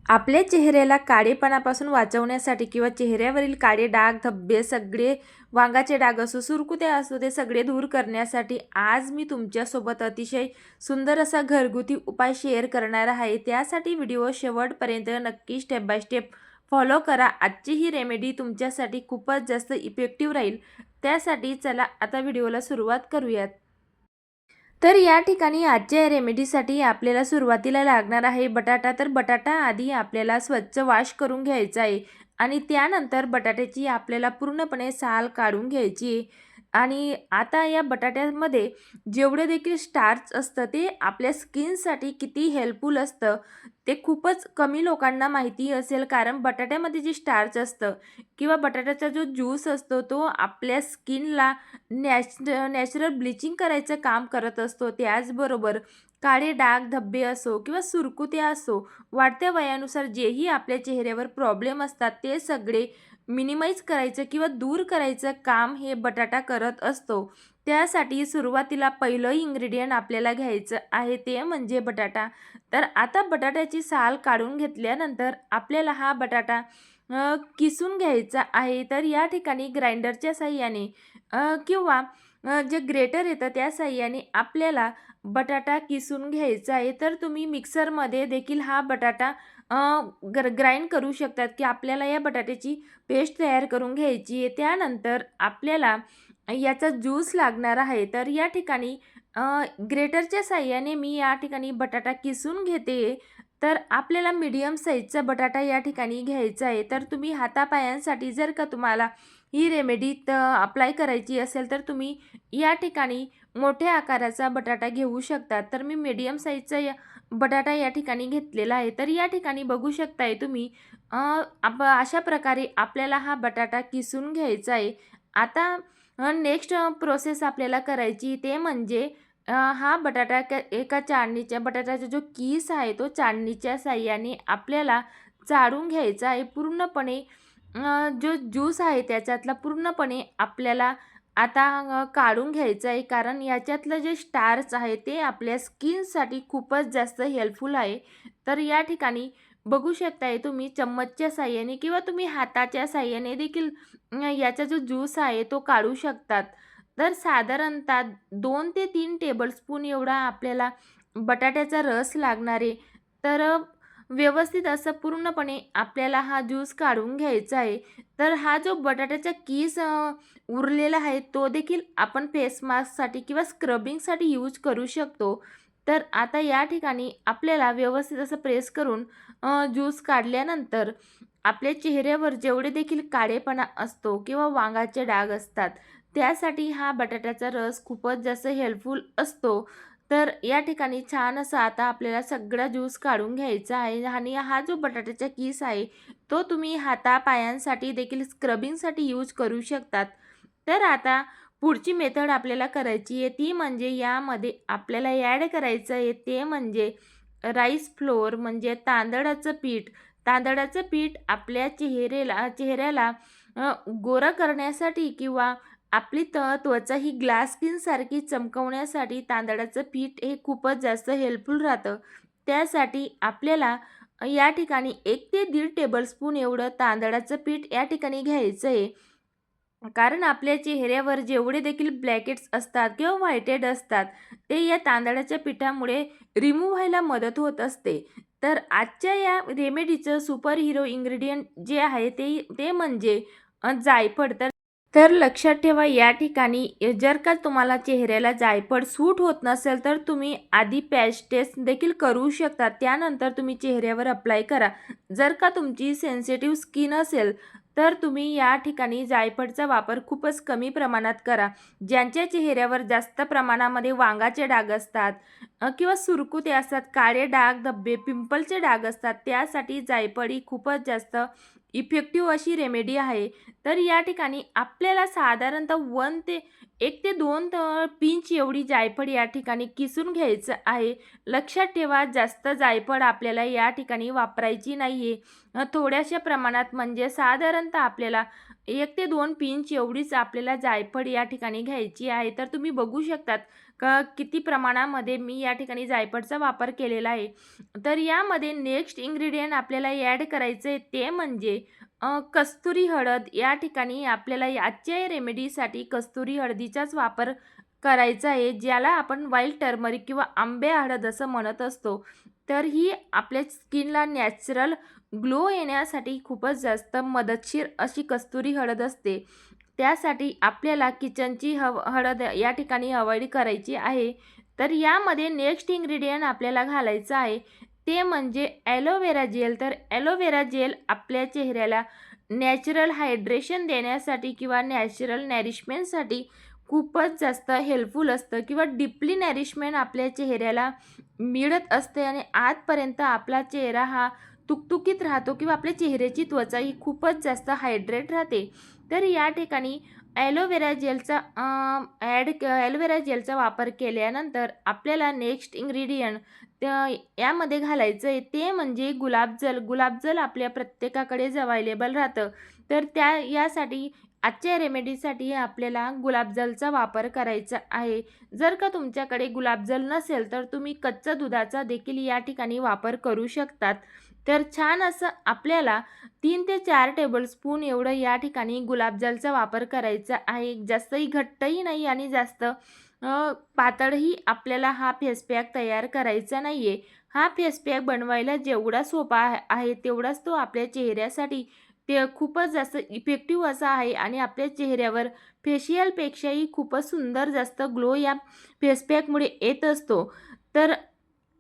आपल्या चेहऱ्याला काळेपणापासून वाचवण्यासाठी किंवा चेहऱ्यावरील काळे डाग, धब्बे, सगळे वांगाचे डाग असो, सुरकुत्या असो, ते सगळे दूर करण्यासाठी आज मी तुमच्यासोबत अतिशय सुंदर असा घरगुती उपाय शेअर करणार आहे। त्यासाठी व्हिडिओ शेवटपर्यंत नक्की स्टेप बाय स्टेप फॉलो करा। आजची ही रेमेडी तुमच्यासाठी खूपच जास्त इफेक्टिव्ह राहील। त्यासाठी चला आता व्हिडिओला सुरुवात करूयात। तर या ठिकाणी आजच्या रेमेडीसाठी आपल्याला सुरुवातीला लागणार आहे बटाटा। तर बटाटा आधी आपल्याला स्वच्छ वॉश करून घ्यायचा आहे आणि त्यानंतर बटाट्याची आपल्याला पूर्णपणे साल काढून घ्यायची आहे। आणि आता या बटाट्यामध्ये जेवढे देखील स्टार्च असतं ते आपल्या स्किनसाठी किती हेल्पफुल असतं ते खूपच कमी लोकांना माहिती असेल, कारण बटाट्यामध्ये जे स्टार्च असतं किंवा बटाट्याचा जो ज्यूस असतो तो आपल्या स्किनला नॅचरल ब्लिचिंग करायचं काम करत असतो। त्याचबरोबर काळे डाग, धब्बे असो किंवा सुरकुत्या असो, वाढत्या वयानुसार जेही आपल्या चेहऱ्यावर प्रॉब्लेम असतात ते सगळे मिनिमाइज करायचं किंवा दूर करायचं काम हे बटाटा करत असतो। त्यासाठी सुरुवातीला पहिलं इन्ग्रेडियंट आपल्याला घ्यायचं आहे ते म्हणजे बटाटा। तर आता बटाट्याची साल काढून घेतल्यानंतर आपल्याला हा बटाटा किसून घ्यायचा आहे। तर या ठिकाणी ग्राइंडरच्या साहाय्याने किंवा जे ग्रेटर येतं त्या साहाय्याने आपल्याला बटाटा किसून घ्यायचा आहे। तर तुम्ही मिक्सरमध्ये देखील हा बटाटा ग्राइंड करू शकतात की आपल्याला या बटाट्याची पेस्ट तयार करून घ्यायची आहे। त्यानंतर आपल्याला याचा ज्यूस लागणार आहे। तर या ठिकाणी ग्रेटरच्या साहाय्याने मी या ठिकाणी बटाटा किसून घेते। तर आपल्याला मीडियम साईजचा बटाटा या ठिकाणी घ्यायचा आहे। तर तुम्ही हातापायांसाठी जर का तुम्हाला ही रेमेडी अप्लाय करायची असेल तर तुम्ही या ठिकाणी मोठ्या आकाराचा बटाटा घेऊ शकता। तर मी मीडियम साईजचा बटाटा या ठिकाणी घेतलेला आहे। तर या ठिकाणी बघू शकताय तुम्ही अशा प्रकारे आपल्याला हा बटाटा किसून घ्यायचा आहे। आता नेक्स्ट प्रोसेस आपल्याला करायची ते म्हणजे हा बटाटा एका चाळणीच्या बटाट्याचा जो किस आहे तो चाळणीच्या साहाय्याने आपल्याला चाळून घ्यायचा आहे पूर्णपणे। जो ज्यूस आहे त्याच्यातला पूर्णपणे आपल्याला आता काढून घ्यायचं आहे, कारण याच्यातलं जे स्टार्च आहे ते आपल्या स्किनसाठी खूपच जास्त हेल्पफुल आहे। तर या ठिकाणी बघू शकताय तुम्ही चम्मचच्या साहाय्याने किंवा तुम्ही हाताच्या साहाय्याने देखील याचा जो ज्यूस आहे तो काढू शकतात। तर साधारणतः 2 ते 3 टेबलस्पून एवढा आपल्याला बटाट्याचा रस लागणार आहे। तर व्यवस्थित असं पूर्णपणे आपल्याला हा ज्यूस काढून घ्यायचा आहे। तर हा जो बटाट्याचा किस उरलेला आहे तो देखील आपण फेस मास्कसाठी किंवा स्क्रबिंगसाठी यूज करू शकतो। तर आता या ठिकाणी आपल्याला व्यवस्थित असं प्रेस करून ज्यूस काढल्यानंतर आपल्या चेहऱ्यावर जेवढे देखील काळेपणा असतो किंवा वांगाचे डाग असतात त्यासाठी हा बटाट्याचा रस खूपच जास्त हेल्पफुल असतो। तर या ठिकाणी छान असं आता आपल्याला सगळा ज्यूस काढून घ्यायचा आहे आणि हा जो बटाट्याचा किस आहे तो तुम्ही हातापायांसाठी देखील स्क्रबिंगसाठी यूज करू शकतात। तर आता पुढची मेथड आपल्याला करायची आहे ती म्हणजे यामध्ये आपल्याला ॲड करायचं आहे ते म्हणजे राईस फ्लोअर म्हणजे तांदळाचं पीठ। तांदळाचं पीठ आपल्या चेहऱ्याला गोरा करण्यासाठी किंवा आपली त्वचा ही ग्लास स्किनसारखी चमकवण्यासाठी तांदळाचं पीठ हे खूपच जास्त हेल्पफुल राहतं। त्यासाठी आपल्याला या ठिकाणी 1 ते 1.5 टेबलस्पून एवढं तांदळाचं पीठ या ठिकाणी घ्यायचं आहे। कारण आपल्या चेहऱ्यावर जेवढे देखील ब्लॅकेट्स असतात किंवा व्हाईटेड असतात ते या तांदळाच्या पिठामुळे रिमूव्ह व्हायला मदत होत असते। तर आजच्या या रेमेडीचं सुपर हिरो इन्ग्रेडियंट जे आहे ते म्हणजे जायफळ। तर लक्षात ठेवा या ठिकाणी जर का तुम्हाला चेहऱ्याला जायफळ सूट होत नसेल तर तुम्ही आधी पॅच टेस्ट देखील करू शकता, त्यानंतर तुम्ही चेहऱ्यावर अप्लाय करा। जर का तुमची सेन्सिटिव्ह स्किन असेल तर तुम्ही या ठिकाणी जायफळचा वापर खूपच कमी प्रमाणात करा। ज्यांच्या चेहऱ्यावर जास्त प्रमाणामध्ये वांगाचे डाग असतात किंवा सुरकुते असतात, काळे डाग, धब्बे, पिंपलचे डाग असतात त्यासाठी जायफळ ही खूपच जास्त इफेक्टिव्ह अशी रेमेडी आहे। तर या ठिकाणी आपल्याला साधारणतः 1 ते 2 पिंच एवढी जायफळ या ठिकाणी किसून घ्यायचं आहे। लक्षात ठेवा जास्त जायफळ आपल्याला या ठिकाणी वापरायची नाही आहे। थोड्याशा प्रमाणात म्हणजे साधारणतः आपल्याला 1 ते 2 पिंच एवढीच आपल्याला जायफळ या ठिकाणी घ्यायची आहे. तर तुम्ही बघू शकतात का किती प्रमाणामध्ये मी या ठिकाणी जायफळचा वापर केलेला आहे. तर यामध्ये नेक्स्ट इन्ग्रीडियंट आपल्याला ॲड करायचं आहे ते म्हणजे कस्तुरी हळद. या ठिकाणी आपल्याला आजच्या रेमेडीसाठी कस्तुरी हळदीचाच वापर करायचा आहे, ज्याला आपण व्हाईट टर्मरिक किंवा आंबे हळद असं म्हणत असतो. तर ही आपल्या स्किनला नॅचरल ग्लो येण्यासाठी खूपच जास्त मदतशीर अशी कस्तुरी हळद असते. त्यासाठी आपल्याला किचनची हळद या ठिकाणी अव्हॉइड करायची आहे. तर यामध्ये नेक्स्ट इन्ग्रीडियंट आपल्याला घालायचं आहे ते म्हणजे ॲलोवेरा जेल. तर ॲलोवेरा जेल आपल्या चेहऱ्याला नॅचरल हायड्रेशन देण्यासाठी किंवा नॅचरल नॅरिशमेंटसाठी खूपच जास्त हेल्पफुल असतं किंवा डीपली नॅरिशमेंट आपल्या चेहऱ्याला मिळत असते आणि आजपर्यंत आपला चेहरा हा तुकतुकीत राहतो किंवा आपल्या चेहऱ्याची त्वचा ही खूपच जास्त हायड्रेट राहते. तर या ठिकाणी ॲलोवेरा जेलचा वापर केल्यानंतर आपल्याला नेक्स्ट इन्ग्रीडियंट यामध्ये घालायचं आहे ते म्हणजे गुलाबजल. गुलाबजल आपल्या प्रत्येकाकडेच अवेलेबल राहतं. तर यासाठी आजच्या रेमेडीसाठी आपल्याला गुलाबजलचा वापर करायचा आहे. जर का तुमच्याकडे गुलाबजल नसेल तर तुम्ही कच्च्या दुधाचा देखील या ठिकाणी वापर करू शकतात. तर छान असं आपल्याला 3 ते 4 टेबलस्पून एवढं या ठिकाणी गुलाबजलचा वापर करायचा आहे. जास्तही घट्टही नाही आणि जास्त पातळही आपल्याला हा फेस पॅक तयार करायचा नाही आहे. हा फेस पॅक बनवायला जेवढा सोपा आहे तेवढाच तो आपल्या चेहऱ्यासाठी ते खूपच जास्त इफेक्टिव्ह असा आहे आणि आपल्या चेहऱ्यावर फेशियलपेक्षाही खूपच सुंदर जास्त ग्लो या फेस पॅकमुळे येत असतो. तर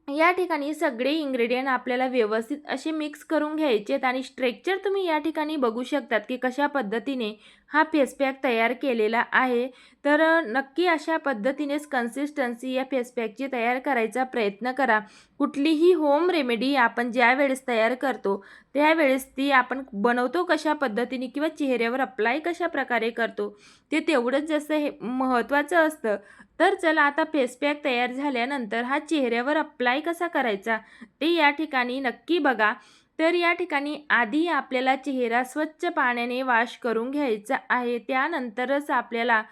या ठिकाणी सगळे इन्ग्रेडियंट आपल्याला व्यवस्थित असे मिक्स करून घ्यायचे आहेत आणि स्ट्रक्चर तुम्ही या ठिकाणी बघू शकतात की कशा पद्धतीने हा फेस पॅक तयार केलेला आहे. तर नक्की अशा पद्धतीनेच कन्सिस्टन्सी या फेस पॅकची तयार करायचा प्रयत्न करा. कुठलीही होम रेमेडी आपण ज्यावेळेस तयार करतो त्यावेळेस ती आपण बनवतो कशा पद्धतीने किंवा चेहऱ्यावर अप्लाय कशा प्रकारे करतो ते तेवढंच जास्त हे महत्त्वाचं असतं. तर चला आता फेस पॅक तयार झाल्यानंतर हा चेहऱ्यावर अप्लाय कसा करायचा ते या ठिकाणी नक्की बघा. तर या ठिकाणी आधी आपल्याला चेहरा स्वच्छ पाण्याने वॉश करून घ्यायचा आहे. त्यानंतरच आपल्याला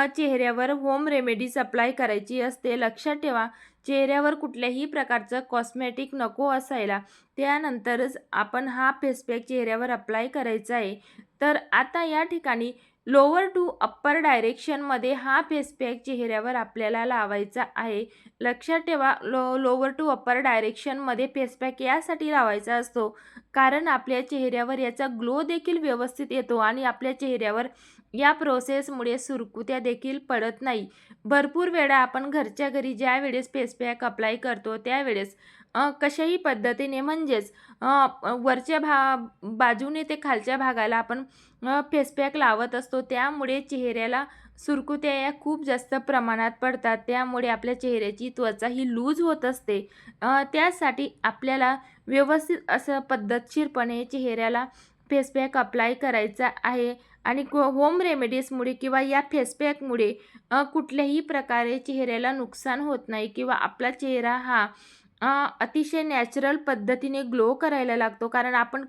चेहऱ्यावर होम रेमेडीज अप्लाय करायची असते. लक्षात ठेवा, चेहऱ्यावर कुठल्याही प्रकारचं कॉस्मेटिक नको असायला. त्यानंतरच आपण हा फेस पॅक चेहऱ्यावर अप्लाय करायचा आहे. तर आता या ठिकाणी लोअर टू अप्पर डायरेक्शनमध्ये हा फेस पॅक चेहऱ्यावर आपल्याला लावायचा आहे. लक्षात ठेवा, लोअर टू अप्पर डायरेक्शनमध्ये फेस पॅक यासाठी लावायचा असतो कारण आपल्या चेहऱ्यावर याचा ग्लो देखील व्यवस्थित येतो आणि आपल्या चेहऱ्यावर या प्रोसेसमुळे सुरकुत्या देखील पडत नाही. भरपूर वेळा आपण घरच्या घरी ज्यावेळेस फेस पॅक अप्लाय करतो त्यावेळेस कशाही पद्धतीने म्हणजेच वरच्या बाजूने ते खालच्या भागाला आपण फेस पॅक लावत असतो. त्यामुळे चेहऱ्याला सुरकुत्या या खूप जास्त प्रमाणात पडतात. त्यामुळे आपल्या चेहऱ्याची त्वचा ही लूज होत असते. त्यासाठी आपल्याला व्यवस्थित असं पद्धतशीरपणे चेहऱ्याला फेस पॅक अप्लाय करायचा आहे आणि होम रेमेडीजमुळे किंवा या फेस पॅकमुळे कुठल्याही प्रकारे चेहऱ्याला नुकसान होत नाही किंवा आपला चेहरा हा अतिशय नॅचरल पद्धतीने ग्लो करायला लागतो कारण आपण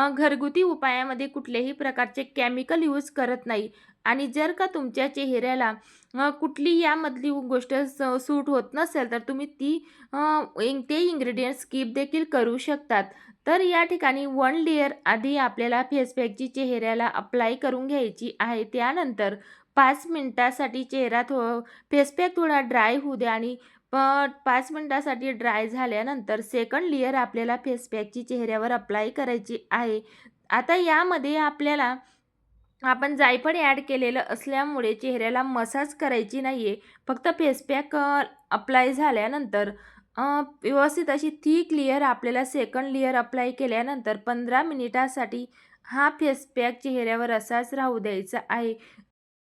घरगुती उपायामध्ये कुठल्याही प्रकारचे केमिकल यूज करत नाही. आणि जर का तुमच्या चेहऱ्याला कुठली यामधली गोष्ट सूट होत नसेल तर तुम्ही ते इन्ग्रेडियंट स्किप देखील करू शकतात. तर या ठिकाणी 1 लेयर आधी आपल्याला फेस पॅकची चेहऱ्याला अप्लाय करून घ्यायची आहे. त्यानंतर 5 मिनिटासाठी फेस पॅक थोडा ड्राय होऊ द्या आणि 5 मिनिटासाठी ड्राय झाल्यानंतर सेकंड लेयर आपल्याला फेस पॅकची चेहऱ्यावर अप्लाय करायची आहे. आता यामध्ये आपण जायफळ ॲड केलेलं असल्यामुळे चेहऱ्याला मसाज करायची नाही आहे. फक्त फेस पॅक अप्लाय झाल्यानंतर व्यवस्थित अशी थिक लेयर आपल्याला सेकंड लेयर अप्लाय केल्यानंतर 15 मिनिटासाठी हा फेस पॅक चेहऱ्यावर असाच राहू द्यायचा आहे.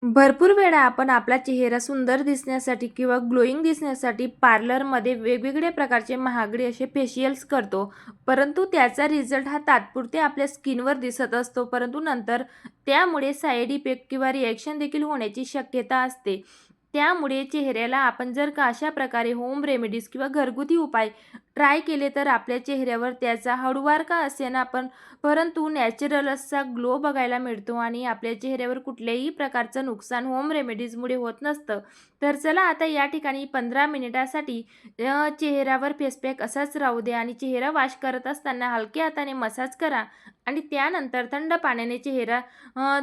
भरपूर वेळा आपण आपला चेहरा सुंदर दिसण्यासाठी किंवा ग्लोईंग दिसण्यासाठी पार्लरमध्ये वेगवेगळ्या प्रकारचे महागडे असे फेशियल्स करतो. परंतु त्याचा रिझल्ट हा तात्पुरते आपल्या स्किनवर दिसत असतो, परंतु नंतर त्यामुळे साईड इफेक्ट किंवा रिॲक्शन देखील होण्याची शक्यता असते. त्यामुळे चेहऱ्याला आपण जर का अशा प्रकारे होम रेमेडीज किंवा घरगुती उपाय ट्राय केले तर आपल्या चेहऱ्यावर त्याचा हळूवार का असेना पण परंतु नॅचरल असा ग्लो बघायला मिळतो आणि आपल्या चेहऱ्यावर कुठल्याही प्रकारचं नुकसान होम रेमेडीजमुळे होत नसतं. तर चला आता या ठिकाणी 15 मिनिटासाठी चेहऱ्यावर फेसपॅक असाच राहू द्या आणि चेहरा वॉश करत असताना हलक्या हाताने मसाज करा आणि त्यानंतर थंड पाण्याने चेहरा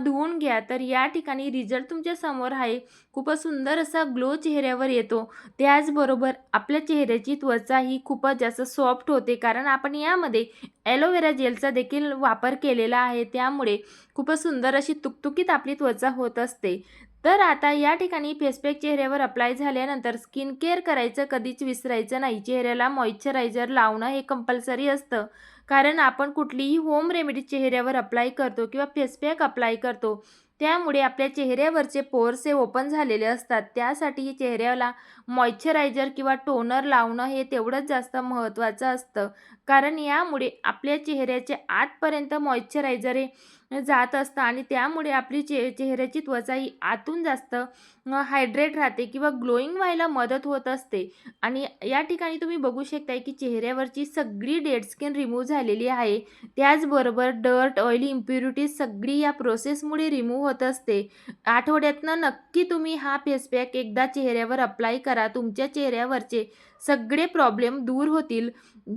धुवून घ्या. तर या ठिकाणी रिझल्ट तुमच्या समोर आहे. खूपच सुंदर असा ग्लो चेहऱ्यावर येतो. त्याचबरोबर आपल्या चेहऱ्याची त्वचा ही खूपच जास्त सॉफ्ट होते कारण आपण यामध्ये ॲलोवेरा जेलचा देखील वापर केलेला आहे. त्यामुळे खूपच सुंदर अशी तुकतुकीत आपली त्वचा होत असते. तर आता या ठिकाणी फेसपॅक चेहऱ्यावर अप्लाय झाल्यानंतर स्किन केअर करायचं कधीच विसरायचं नाही. चेहऱ्याला मॉइश्चरायझर लावणं हे कंपल्सरी असतं. कारण आपण कुठलीही होम रेमेडी चेहऱ्यावर अप्लाय करतो किंवा फेसपॅक अप्लाय करतो, त्यामुळे आपल्या चेहऱ्यावरचे पोर्स हे ओपन झालेले असतात. त्यासाठी चेहऱ्याला मॉइश्चरायझर किंवा टोनर लावणं हे तेवढंच जास्त महत्त्वाचं असतं. कारण यामुळे आपल्या चेहऱ्याच्या आतपर्यंत मॉइश्चरायझर हे जात असतं आणि त्यामुळे आपली चेहऱ्याची त्वचा ही आतून जास्त हायड्रेट राहते किंवा ग्लोईंग व्हायला मदत होत असते. आणि या ठिकाणी तुम्ही बघू शकताय की चेहऱ्यावरची सगळी डेड स्किन रिमूव्ह झालेली आहे. त्याचबरोबर डर्ट, ऑइली इम्प्युरिटीज सगळी या प्रोसेसमुळे रिमूव्ह होत असते. आठवड्यातनं नक्की तुम्ही हा फेस पॅक एकदा चेहऱ्यावर अप्लाय करा. तुमच्या चेहऱ्यावरचे सगळे प्रॉब्लेम दूर होतील.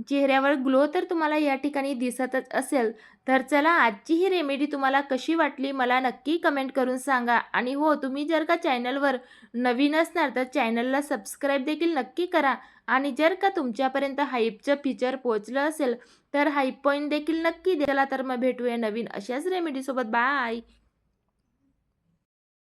चेहऱ्यावर ग्लो तर तुम्हाला या ठिकाणी दिसतच असेल. तर चला आजची ही रेमेडी तुम्हाला कशी वाटली मला नक्की कमेंट करून सांगा. आणि हो, तुम्ही जर का चॅनलवर नवीन असणार तर चॅनलला सबस्क्राईब देखील नक्की करा. आणि जर का तुमच्यापर्यंत हाईपचं फीचर पोहोचलं असेल तर हाईप पॉईंट देखील नक्की द्या. चला तर मग भेटूया नवीन अशाच रेमेडीसोबत. बाय.